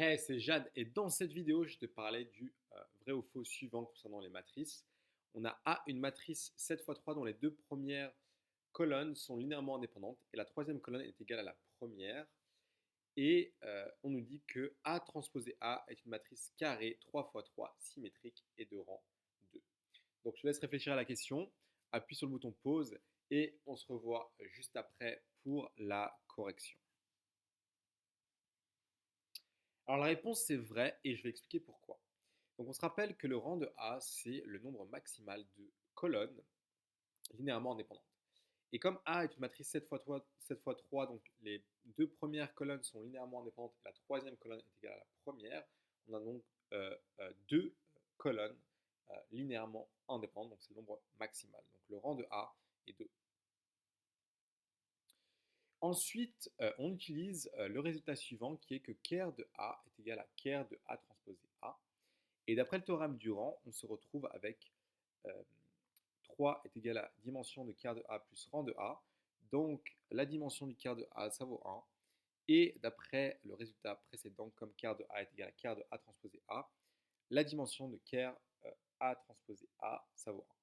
Hey, c'est Jade et dans cette vidéo, je te parlais du vrai ou faux suivant concernant les matrices. On a A, une matrice 7 x 3 dont les deux premières colonnes sont linéairement indépendantes et la troisième colonne est égale à la première. Et on nous dit que A transposé A est une matrice carrée 3 x 3 symétrique et de rang 2. Donc je te laisse réfléchir à la question, appuie sur le bouton pause et on se revoit juste après pour la correction. Alors la réponse c'est vrai et je vais expliquer pourquoi. Donc on se rappelle que le rang de A, c'est le nombre maximal de colonnes linéairement indépendantes. Et comme A est une matrice 7 x 3, donc les deux premières colonnes sont linéairement indépendantes et la troisième colonne est égale à la première, on a donc deux colonnes linéairement indépendantes, donc c'est le nombre maximal. Donc le rang de A est 2. Ensuite, on utilise le résultat suivant qui est que ker de A est égal à ker de A transposé A. Et d'après le théorème du rang, on se retrouve avec euh, 3 est égal à dimension de ker de A plus rang de A. Donc la dimension du ker de A, ça vaut 1. Et d'après le résultat précédent, comme ker de A est égal à ker de A transposé A, la dimension de ker A transposé A, ça vaut 1.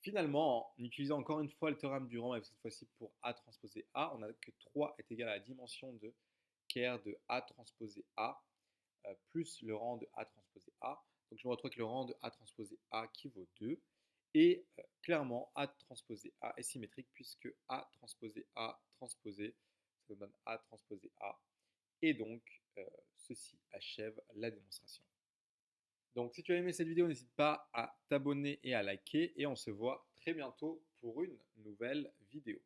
Finalement, en utilisant encore une fois le théorème du rang, et cette fois-ci pour A transposé A, on a que 3 est égal à la dimension de ker de A transposé A plus le rang de A transposé A. Donc je me retrouve avec le rang de A transposé A qui vaut 2. Et clairement, A transposé A est symétrique puisque A transposé A transposé, ça nous donne A transposé A. Et donc, ceci achève la démonstration. Donc si tu as aimé cette vidéo, n'hésite pas à t'abonner et à liker. Et on se voit très bientôt pour une nouvelle vidéo.